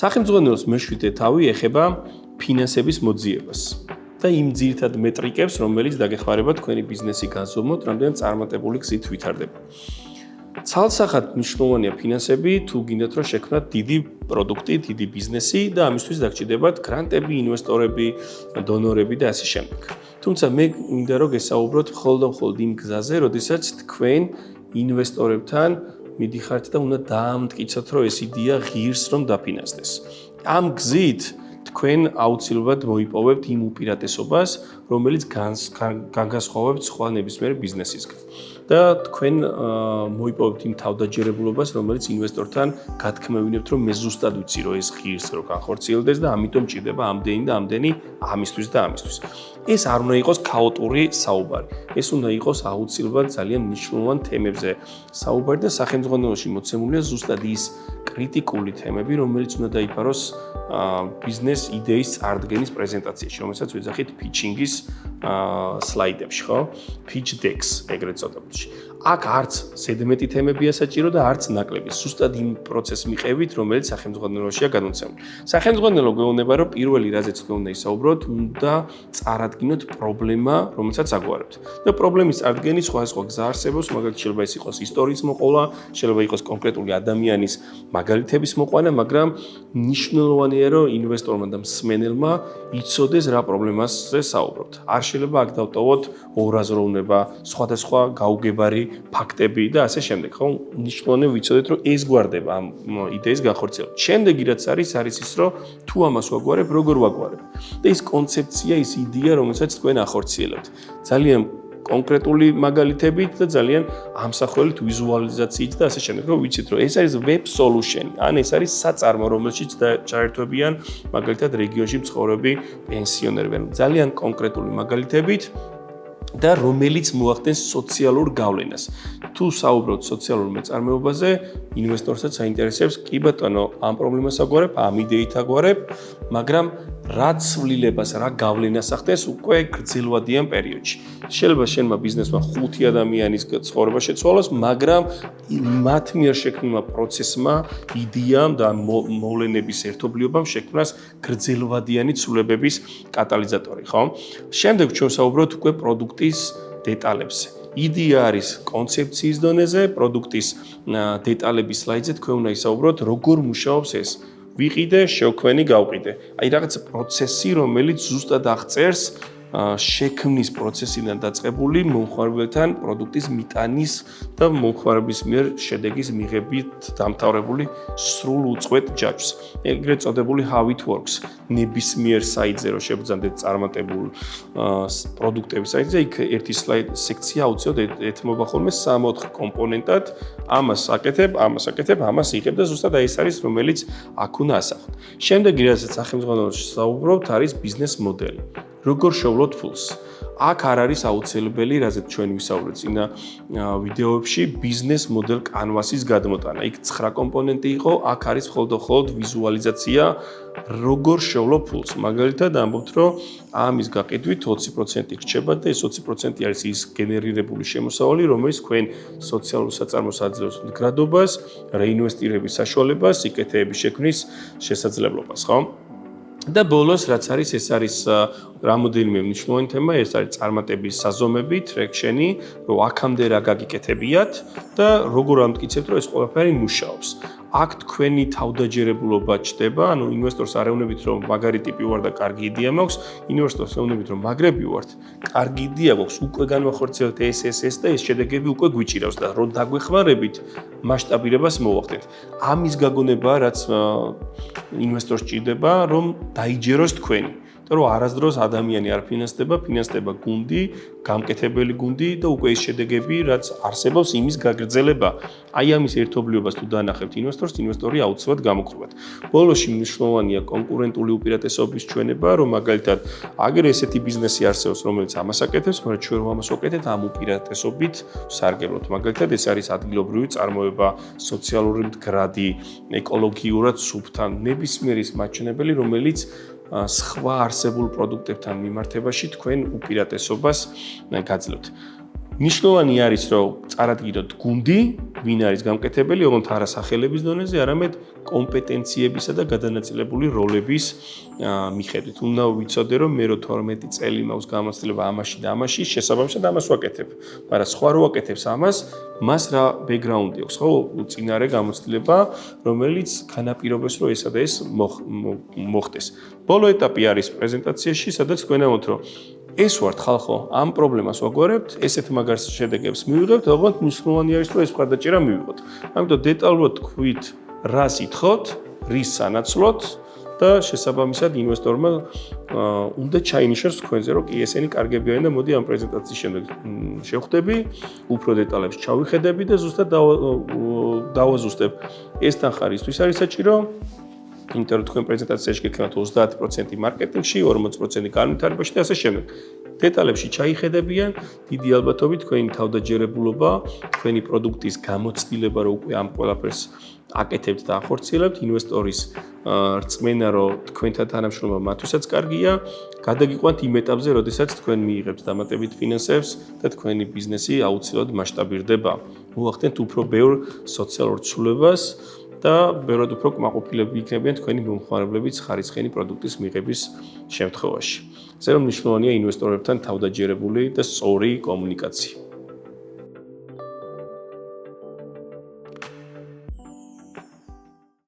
სახელმწიფოს მეშვიდე თავი ეხება ფინანსების მოძიებას და იმ ძირითად მეტრიკებს, რომელიც დაგეხმარება თქვენი ბიზნესი განზომოთ, რამდენად წარმატებული გზით ვითარდება. ცალსახად მნიშვნელოვანია ფინანსები, თუ გინდათ რომ შექმნათ დიდი პროდუქტი, დიდი ბიზნესი და ამისთვის დაგჭირდებათ გრანტები, ინვესტორები, დონორები და ასე შემდეგ. თუმცა მე მინდა რომ გესაუბროთ მხოლოდ იმ გზაზე, როდესაც თქვენ ინვესტორებთან მიდიხართ და უნდა დაამტკიცოთ, რომ ეს იდეა ღირს რომ დაფინანსდეს. ამ გზით თქვენ აუცილებლად მოიპოვებთ იმ უპირატესობას, რომელიც განგასხვავებთ სხვა ნებისმიერ ბიზნესისგან. და თქვენ მოიპოვებთ იმ თავდაჯერებულობას, რომელიც ინვესტორთან გათქმევინებთ, რომ მე ზუსტად ვიცი, რომ ეს ღირს რო განხორციელდეს და ამიტომ ჭირდება ამდენი და ამდენი ამისთვის და ამისთვის. ეს არ უნდა იყოს ქაოტური საუბარი. ეს უნდა იყოს აუცილებლად ძალიან მნიშვნელოვან თემებზე საუბარი და სახელმწიფოში მოცემულია ზუსტად ის კრიტიკული თემები, რომელიც უნდა დაიფაროს ბიზნეს იდეის წარდგენის პრეზენტაციაში, რომელსაც ვეძახით pitching-ის სლაიდებში, ხო? Pitch decks ეგრეთ წოდებული. აქ არც ზედმეტი თემებია საჭირო და არც ნაკლები. ზუსტად იმ პროცესს მიყევით, რომელიც სახელმწიფოშია გადმოცემული. სახელმწიფო გვეუბნება, რომ პირველი რაზეც უნდა ისაუბროთ, უნდა წარადგინოთ პრობლემა, რომელსაც აგვარებთ. და პრობლემის წარდგენის სხვადასხვა გზა არსებობს, მაგალითად შეიძლება ის იყოს ისტორიის მოყოლა, შეიძლება იყოს კონკრეტული ადამიანის მაგალითების მოყვანა, მაგრამ მნიშვნელოვანია, რომ ინვესტორმა და მსმენელმა იცოდეს რა პრობლემაზე საუბრობთ. არ შეიძლება აქ დავტოვოთ ორაზროვნება, სხვადასხვა გაუგებარი ფაქტები და ასე შემდეგ, ხო? მნიშვნელოვანია ვიცოდეთ, რომ ეს გვარდება ამ იდეის განხორციელება. შემდეგი რაც არის ის, რომ თუ ამას ვაგვარებ, როგორ ვაგვარებ. და ის კონცეფცია, ის იდეა, რომელსაც თქვენ ახორციელებთ. ძალიან კონკრეტული მაგალითებით და ძალიან ამსახველი ვიზუალიზაციით და ასე შემდეგ, რომ ვიცით, რომ ეს არის web solution, ან ეს არის საწარმო, რომელშიც ჩაერთვებიან მაგალითად რეგიონში მცხოვრები პენსიონერები. ძალიან კონკრეტული მაგალითებით და რომელიც მოახდენს სოციალურ გავლენას. თუ საუბრობთ სოციალურ მეწარმეობაზე, ინვესტორსაც აინტერესებს, კი ბატონო, ამ პრობლემას აგვარებ, ამ იდეით აგვარებ, მაგრამ რა ცვლილებას, რა გავლენას ახდენს უკვე გრძელვადიან პერიოდში. შეიძლება შენმა ბიზნესმა 5 ადამიანის ცხოვრება შეცვალოს, მაგრამ მათ მიერ შექმნილმა პროცესმა, იდეამ და მოვლენების ერთობლიობამ შექმნას გრძელვადიანი ცვლილებების კატალიზატორი, ხო? შემდეგ ჩვენ საუბრობთ უკვე პროდუქტის დეტალებზე. იდეა არის კონცეფციის დონეზე, პროდუქტის დეტალების სლაიდზე თქვენ უნდა ისაუბროთ, როგორ მუშაობს ეს. ვიყიდე, შევქმენი, გავყიდე. აი რაღაც პროცესი, რომელიც ზუსტად აღწერს შექმნის პროცესიდან დაწყებული მომხმარებელთან პროდუქტის მიტანის და მომხმარების მიერ შედეგის მიღებით დამთავრებული სრულ უწყვეტ ჯაჭვს. ეგრეთ წოდებული how it works. ნებისმიერ საიტზე რო შევძანდეთ წარმატებულ პროდუქტების საიტზე, იქ ერთი სლაიდ სექცია აუცილებლად ეთმობა ხოლმე 3-4 კომპონენტად. ამას აკეთებ, ამას იღებ და ზუსტად ეს არის, რომელიც აქ უნდა ასახოთ. შემდეგი რასაც სახელმწიფოში საუბრობთ, არის ბიზნეს მოდელი. როგორ შოვლოთ ფულს. აქ არ არის აუცილებელი, რაზეც ჩვენ ვისაუბრეთ წინა ვიდეოებში, ბიზნეს მოდელ კანვასის გადმოტანა. იქ 9 კომპონენტი იყო, აქ არის მხოლოდ ვიზუალიზაცია, როგორ შოვლო ფულს. მაგალითად, ამბობთ, რომ ამის გაყიდვით 20% რჩება და ეს 20% არის ის გენერირებული შემოსავალი, რომელიც თქვენ სოციალურ საწარმოს აძლევს მდგრადობას, რეინვესტირების საშუალებას, სიკეთეების შექმნის შესაძლებლობას, ხო? და ბოლოს რაც არის, ეს არის რამოდენიმე მნიშვნელოვანი თემა, ეს არის წარმატების საზომები, ტრეკშენი, რომ აქამდე რა გაგიკეთებიათ და როგორ ამტკიცებთ, რომ ეს ყველაფერი მუშაობს. აქ თქვენი თავდაჯერებულობა ჩდება, ანუ ინვესტორს არ ეუბნებით, რომ მაგარი ტიპი ვარ და კარგი იდეა მაქვს, ინვესტორს ეუბნებით, რომ მაგრები ვართ, კარგი იდეა გვაქვს, უკვე განვახორციელებთ ეს და ეს შედეგები უკვე გვიჭირავს და რომ დაგვეხმარებით, მასშტაბირებას მოვახდენთ. ამის გაგონება, რაც ინვესტორს ჭირდება, რომ დაიჯეროს თქვენი. და რომ არასდროს ადამიანი არ ფინანსდება გუნდი, გამკეთებელი გუნდი და უკვე ის შედეგები, რაც არსებობს, იმის გაგრძელება. აი ამის ერთობლიობას თუ დაანახებთ ინვესტორს, ინვესტორი აუცილებლად გამოგხვდებათ. ბოლოში მნიშვნელოვანია კონკურენტული უპირატესობის ჩვენება, რომ მაგალითად აგერ ესეთი ბიზნესი არსებობს, რომელიც ამას აკეთებს, მაგრამ ჩვენ რომ ამას ვაკეთებთ, ამ უპირატესობით სარგებლობთ. მაგალითად ეს არის ადგილობრივი წარმოება, სოციალური მდგრადი, ეკოლოგიურად სუფთა, ნებისმიერი მაჩვენებელი, რომელიც სხვა არსებულ პროდუქტებთან მიმართებაში თქვენ უპირატესობას გაძლევთ. ნიშნულოვანი არის, რომ წარადგინოთ გუნდი, ვინ არის გამკეთებელი, ოღონდ არა სახელების დონეზე, არამედ კომპეტენციებისა და გადანაწილებული როლების მიხედვით. უნდა ვიცოდე, რომ მე რო 12 წელი მაქვს გამოცდილება ამაში და ამაში, შესაბამისად ამას ვაკეთებ. მაგრამ სხვა რო ვაკეთებს ამას, მას რა ბექგრაუნდი აქვს, ხო? წინარე გამოცდილება, რომელიც განაპირობებს, რომ ესა და ეს მოხდეს. ბოლო ეტაპი არის პრეზენტაციაში, სადაც თქვენ ამბობთ, რომ ეს ვართ ხალხო, ამ პრობლემას ვაგვარებთ, ესეთ მაგარ შედეგებს მივიღებთ, ოღონდ მნიშვნელოვანი არის, რომ ეს მხარდაჭერა მივიღოთ. ამიტომ დეტალურად თქვით, რას ითხოვთ, რის სანაცვლოდ და შესაბამისად ინვესტორმა უნდა ჩაინიშნოს თქვენზე, რომ კი ესენი კარგები არიან და მოდი ამ პრეზენტაციის შემდეგ შევხვდები, უფრო დეტალებს ჩავიხედები და ზუსტად დავაზუსტებ. ეს თანხარისთვის არის საჭირო. იმიტომ რომ თქვენ პრეზენტაციაში გექნათ 30% მარკეტინგში, 40% განვითარებაში და ასე შემდეგ. დეტალებში ჩაიხედებიან, დიდი ალბათობით თქვენი თავდაჯერებულობა, თქვენი პროდუქტის გამოცდილება, რომ უკვე ამ ყველაფერს აკეთებთ და ახორციელებთ, ინვესტორის რწმენა, რომ თქვენთან თანამშრომლობა მათთვისაც კარგია, გადაგიყვანთ იმ ეტაპზე, როდესაც თქვენ მიიღებთ დამატებით ფინანსებს და თქვენი ბიზნესი აუცილებლად მასშტაბირდება. მოახდენთ უფრო ბევრ სოციალურ ცვლილებას და ბევრად უფრო კმაყოფილები იქნებიან თქვენი მომხმარებლებიც ხარისხიანი პროდუქტის მიღების შემთხვევაში. ასე რომ მნიშვნელოვანია ინვესტორებთან თავდაჯერებული და სწორი კომუნიკაცია.